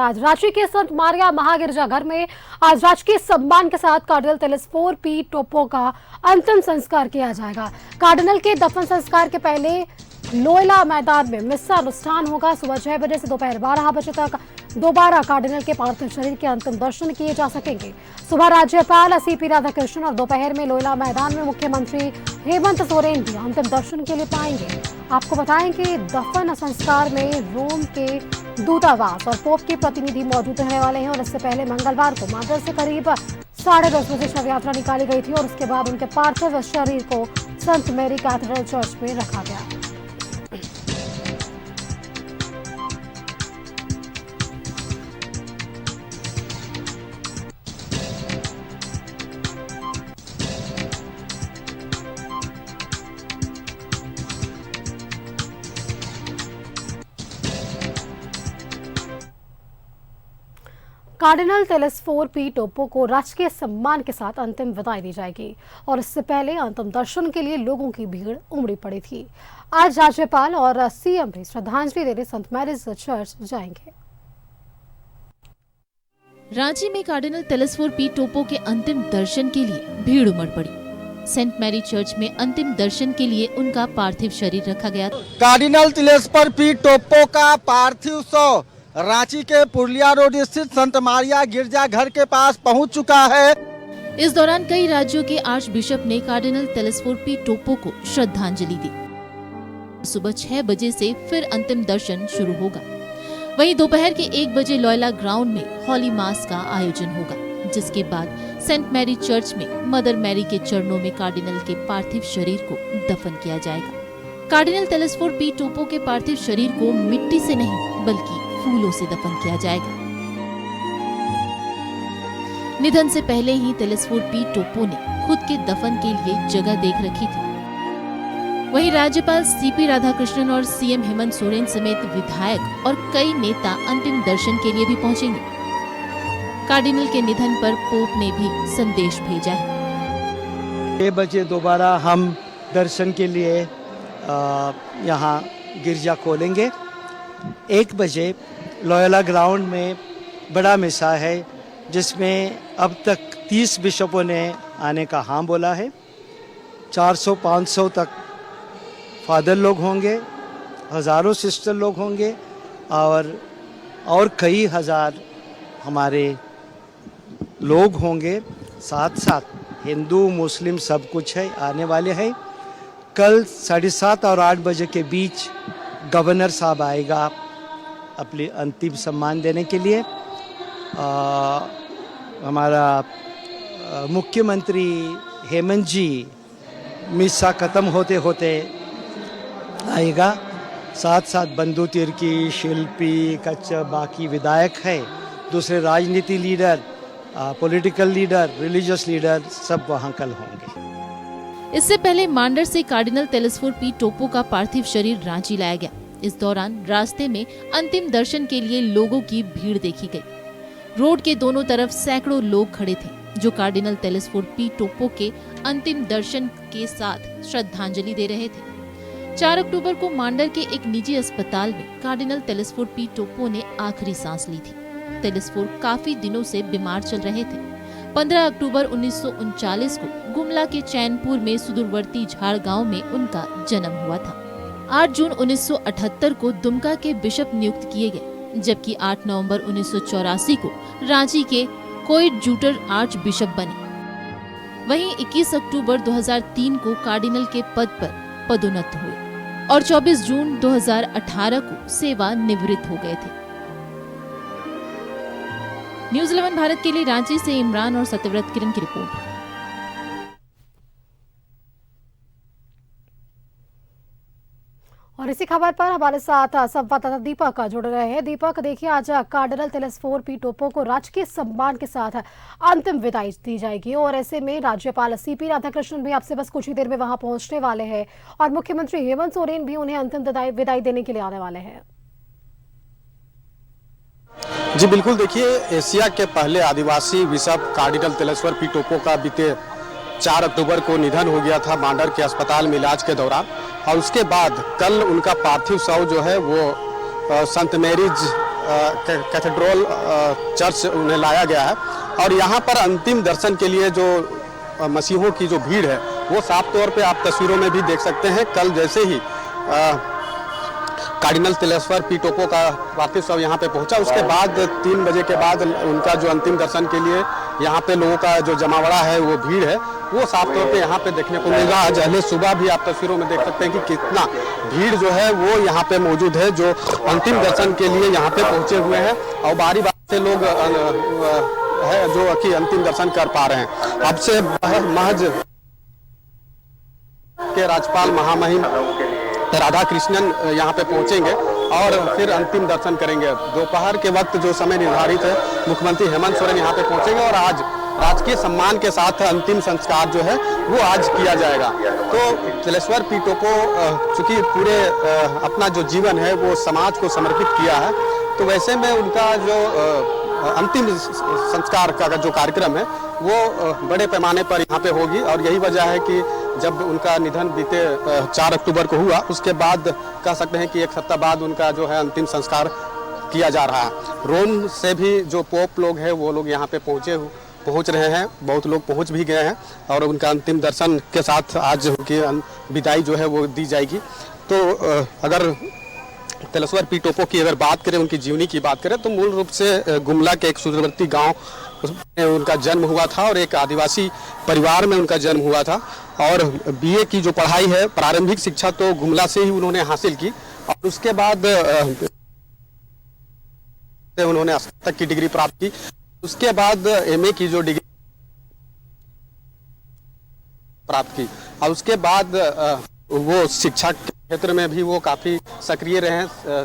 आज रांची के संत मारिया महागिरजाघर में आज राजकीय सम्मान के साथ कार्डिनल तेलेस्फोर पी टोप्पो का अंतिम संस्कार किया जाएगा। कार्डिनल के दफन संस्कार के पहले लोयला मैदान में मिस्सा अनुष्ठान होगा। सुबह 6 बजे से दोपहर 12 बजे तक दोबारा कार्डिनल के पार्थिव शरीर के अंतिम दर्शन किए जा सकेंगे। सुबह राज्यपाल सीपी राधाकृष्णन और दोपहर में लोयला मैदान में मुख्यमंत्री हेमंत सोरेन भी अंतिम दर्शन के लिए पाएंगे। आपको बताएं कि दफन संस्कार में रोम के दूतावास और पोप के प्रतिनिधि मौजूद रहने वाले हैं और इससे पहले मंगलवार को माद्रिद से करीब 10:30 बजे शव यात्रा निकाली गई थी और उसके बाद उनके पार्थिव शरीर को सेंट मैरी कैथेड्रल चर्च में रखा गया। कार्डिनल तेलेस्फोर पी टोप्पो को राजकीय सम्मान के साथ अंतिम विदाई दी जाएगी और इससे पहले अंतिम दर्शन के लिए लोगों की भीड़ उमड़ी पड़ी थी। आज राज्यपाल और सीएम भी श्रद्धांजलि देने सेंट मैरीज चर्च जाएंगे। रांची में कार्डिनल तेलेस्फोर पी टोप्पो के अंतिम दर्शन के लिए भीड़ उमड़ पड़ी। सेंट मैरी चर्च में अंतिम दर्शन के लिए उनका पार्थिव शरीर रखा गया। कार्डिनल तेलेस्फोर पी टोप्पो का पार्थिव शव रांची के पुरलिया रोड स्थित संत मारिया गिरजाघर के पास पहुंच चुका है। इस दौरान कई राज्यों के आर्च बिशप ने कार्डिनल तेलेस्फोर पी टोप्पो को श्रद्धांजलि दी। सुबह 6 बजे से फिर अंतिम दर्शन शुरू होगा। वहीं दोपहर के 1 बजे लोयला ग्राउंड में हॉली मास का आयोजन होगा, जिसके बाद सेंट मैरी चर्च में मदर मैरी के चरणों में कार्डिनल के पार्थिव शरीर को दफन किया जाएगा। कार्डिनल तेलेस्फोर पी टोप्पो के पार्थिव शरीर को मिट्टी से नहीं बल्कि फूलों से दफन किया जाएगा। निधन से पहले ही तेलेस्फोर पी टोप्पो ने खुद के दफन के लिए जगह देख रखी थी। वहीं राज्यपाल सीपी राधाकृष्णन और सीएम हेमंत सोरेन समेत विधायक और कई नेता अंतिम दर्शन के लिए भी पहुंचेंगे। कार्डिनल के निधन पर पोप ने भी संदेश भेजा है। 6 बजे दोबारा हम दर्शन के लिए यहाँ गिरजा खोलेंगे। 1 बजे लोयला ग्राउंड में बड़ा मिसा है, जिसमें अब तक 30 बिशपों ने आने का हाँ बोला है। 400-500 तक फादर लोग होंगे, हज़ारों सिस्टर लोग होंगे और कई हजार हमारे लोग होंगे। साथ साथ हिंदू मुस्लिम सब कुछ है, आने वाले हैं। कल 7:30 और 8 बजे के बीच गवर्नर साहब आएगा अपने अंतिम सम्मान देने के लिए। हमारा मुख्यमंत्री हेमंत जी मिसा खत्म होते होते आएगा। साथ साथ बंधु तिर्की, शिल्पी, कच्चा, बाकी विधायक है, दूसरे राजनीति leader, political leader, religious leader सब वहाँ कल होंगे। इससे पहले मांडर से कार्डिनल तेलेस्फोर पी टोप्पो का पार्थिव शरीर रांची लाया गया। इस दौरान रास्ते में अंतिम दर्शन के लिए लोगों की भीड़ देखी गई। रोड के दोनों तरफ सैकड़ों लोग खड़े थे, जो कार्डिनल तेलेस्फोर पी टोप्पो के अंतिम दर्शन के साथ श्रद्धांजलि दे रहे थे। 4 अक्टूबर को मांडर के एक निजी अस्पताल में कार्डिनल तेलेस्फोर पी टोप्पो ने आखिरी सांस ली थी। तेलेस्फोर काफी दिनों से बीमार चल रहे थे। 15 अक्टूबर 1939 को गुमला के चैनपुर में सुदूरवर्ती झाड़ गांव में उनका जन्म हुआ था। 8 जून 1978 को दुमका के बिशप नियुक्त किए गए, जबकि 8 नवंबर 1984 को रांची के कोएडजुटर आर्च बिशप बने। वहीं 21 अक्टूबर 2003 को कार्डिनल के पद पर पदोन्नत हुए और 24 जून 2018 को सेवा निवृत्त हो गए थे। न्यूज़ 11 भारत के लिए रांची से इमरान और सत्यव्रत किरण की रिपोर्ट। और इसी खबर पर हमारे साथ संवाददाता दीपक जुड़ रहे हैं। दीपक, देखिए आज कार्डिनल तेलेस्फोर पी टोप्पो को राजकीय सम्मान के साथ अंतिम विदाई दी जाएगी और ऐसे में राज्यपाल सीपी राधाकृष्णन भी आपसे बस कुछ ही देर में वहां पहुंचने वाले हैं और मुख्यमंत्री हेमंत सोरेन भी उन्हें अंतिम विदाई देने के लिए आने वाले हैं। जी बिल्कुल, देखिए एशिया के पहले आदिवासी bishop cardinal Telesphore P Toppo का बीते 4 अक्टूबर को निधन हो गया था मांडर के अस्पताल में इलाज के दौरान, और उसके बाद कल उनका पार्थिव शव जो है वो संत मैरीज कैथेड्रल चर्च उन्हें लाया गया है और यहाँ पर अंतिम दर्शन के लिए जो मसीहों की जो भीड़ है वो साफ तौर पे आप तस्वीरों में भी देख सकते हैं। कल जैसे ही कार्डिनल तिलेश्वर पी टोपो का पार्थिव शव यहाँ पे पहुंचा, उसके बाद 3 बजे के बाद उनका जो अंतिम दर्शन के लिए यहाँ पे लोगों का जो जमावड़ा है, वो भीड़ है, वो साफ तौर पे यहाँ पे देखने को मिल रहा है। आज अहले सुबह भी आप तस्वीरों में देख सकते हैं कि कितना भीड़ जो है वो यहाँ पे मौजूद है, जो अंतिम दर्शन के लिए यहाँ पे पहुंचे हुए हैं और बारी बारी से लोग है जो कि अंतिम दर्शन कर पा रहे हैं। अब से महज के राज्यपाल महामहिम राधा कृष्णन यहाँ पे पहुंचेंगे और फिर अंतिम दर्शन करेंगे। दोपहर के वक्त जो समय निर्धारित है, मुख्यमंत्री हेमंत सोरेन यहाँ पे पहुंचेंगे और आज राजकीय सम्मान के साथ अंतिम संस्कार जो है वो आज किया जाएगा। तो तिलेश्वर पी टोपो चूंकि पूरे अपना जो जीवन है वो समाज को समर्पित किया है, तो वैसे में उनका जो अंतिम संस्कार का जो कार्यक्रम है वो बड़े पैमाने पर यहाँ पे होगी और यही वजह है कि जब उनका निधन बीते 4 अक्टूबर को हुआ, उसके बाद कह सकते हैं कि 1 सप्ताह बाद उनका जो है अंतिम संस्कार किया जा रहा है। रोम से भी जो पोप लोग हैं वो लोग यहाँ पे पहुँच रहे हैं, बहुत लोग पहुँच भी गए हैं और उनका अंतिम दर्शन के साथ आज उनकी विदाई जो है वो दी जाएगी। तो अगर तिलेश्वर पी टोपो की अगर बात करें, उनकी जीवनी की बात करें, तो मूल रूप से गुमला के एक सुदूरवर्ती गांव में उनका जन्म हुआ था और एक आदिवासी परिवार में उनका जन्म हुआ था और बीए की जो पढ़ाई है, प्रारंभिक शिक्षा तो गुमला से ही उन्होंने हासिल की और उसके बाद उन्होंने स्नातक की डिग्री प्राप्त की। उसके बाद एमए की जो डिग्री प्राप्त की और उसके बाद वो शिक्षा के क्षेत्र में भी वो काफ़ी सक्रिय रहे हैं।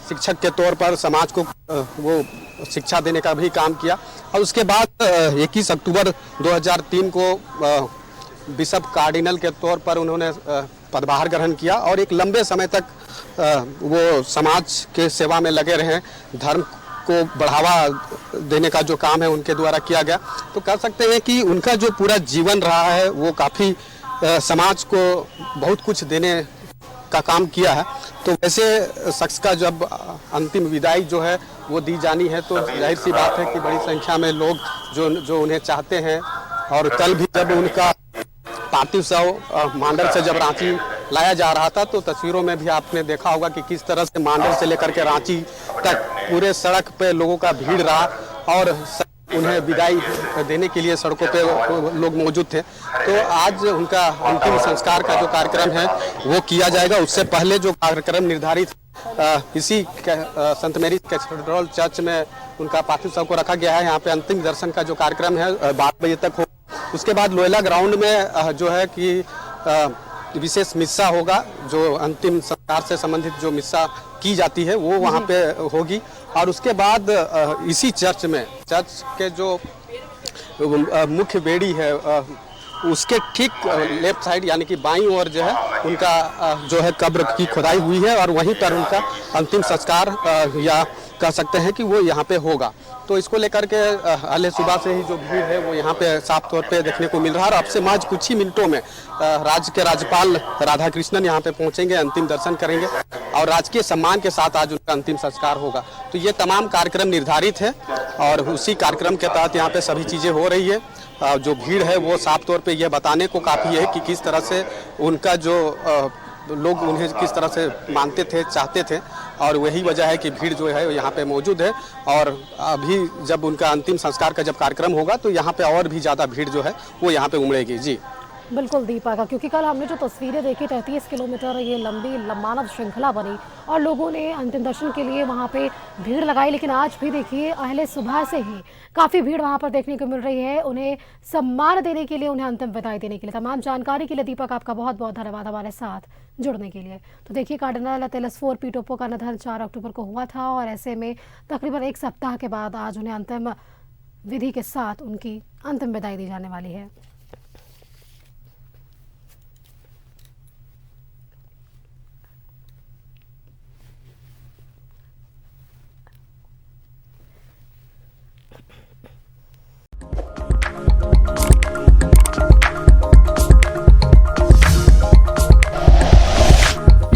शिक्षक के तौर पर समाज को वो शिक्षा देने का भी काम किया और उसके बाद 21 अक्टूबर 2003 को बिशप कार्डिनल के तौर पर उन्होंने पदभार ग्रहण किया और एक लंबे समय तक वो समाज के सेवा में लगे रहे। धर्म को बढ़ावा देने का जो काम है उनके द्वारा किया गया। तो कह सकते हैं कि उनका जो पूरा जीवन रहा है वो काफ़ी समाज को बहुत कुछ देने का काम किया है। तो वैसे शख्स का जब अंतिम विदाई जो है वो दी जानी है, तो जाहिर सी बात है कि बड़ी संख्या में लोग जो उन्हें चाहते हैं। और कल भी जब उनका पार्थिव शव मांडर से जब रांची लाया जा रहा था, तो तस्वीरों में भी आपने देखा होगा कि किस तरह से मांडर से लेकर के रांची तक पूरे सड़क पे लोगों का भीड़ रहा और उन्हें विदाई देने के लिए सड़कों पे लोग मौजूद थे। तो आज उनका अंतिम संस्कार का जो कार्यक्रम है वो किया जाएगा। उससे पहले जो कार्यक्रम निर्धारित इसी संत मेरी कैथेड्रल चर्च में उनका पार्थिव शव को रखा गया है। यहाँ पे अंतिम दर्शन का जो कार्यक्रम है 12 बजे तक हो। उसके बाद लोयला ग्राउंड में जो है कि विशेष मिस्सा होगा, जो अंतिम संस्कार से संबंधित जो मिस्सा की जाती है वो वहाँ पे होगी। और उसके बाद इसी चर्च में, चर्च के जो मुख्य बेड़ी है उसके ठीक लेफ्ट साइड यानी कि बाईं ओर जो है उनका जो है कब्र की खुदाई हुई है और वहीं पर उनका अंतिम संस्कार या कह सकते हैं कि वो यहाँ पे होगा। तो इसको लेकर के अहले सुबह से ही जो भीड़ है वो यहाँ पे साफ तौर पे देखने को मिल रहा है। और अब से महज कुछ ही मिनटों में राज्य के राज्यपाल राधा कृष्णन यहाँ पे पहुँचेंगे, अंतिम दर्शन करेंगे और राजकीय सम्मान के साथ आज उनका अंतिम संस्कार होगा। तो ये तमाम कार्यक्रम निर्धारित है और उसी कार्यक्रम के तहत यहाँ पे सभी चीज़ें हो रही है। जो भीड़ है वो साफ तौर पे ये बताने को काफ़ी है कि किस तरह से उनका जो लोग उन्हें किस तरह से मानते थे, चाहते थे और वही वजह है कि भीड़ जो है यहाँ पे मौजूद है। और अभी जब उनका अंतिम संस्कार का जब कार्यक्रम होगा तो यहाँ पे और भी ज़्यादा भीड़ जो है वो यहाँ पे उमड़ेगी। जी बिल्कुल दीपा का, क्योंकि कल हमने जो तस्वीरें देखी 33 किलोमीटर ये लंबी मानव श्रृंखला बनी और लोगों ने अंतिम दर्शन के लिए वहां पे भीड़ लगाई। लेकिन आज भी देखिए अहले सुबह से ही काफ़ी भीड़ वहां पर देखने को मिल रही है, उन्हें सम्मान देने के लिए, उन्हें अंतिम विदाई देने के लिए। तमाम जानकारी के लिए दीपक आपका बहुत बहुत धन्यवाद हमारे साथ जुड़ने के लिए। तो देखिए कार्डिनल तिलेश्वर पी टोपो का निधन 4 अक्टूबर को हुआ था और ऐसे में तकरीबन 1 सप्ताह के बाद आज उन्हें अंतिम विधि के साथ उनकी अंतिम विदाई दी जाने वाली है।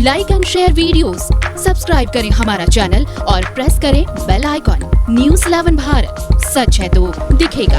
Like and share videos, subscribe करें हमारा चैनल और प्रेस करें बेल आइकॉन। न्यूज़ 11 भारत, सच है तो दिखेगा।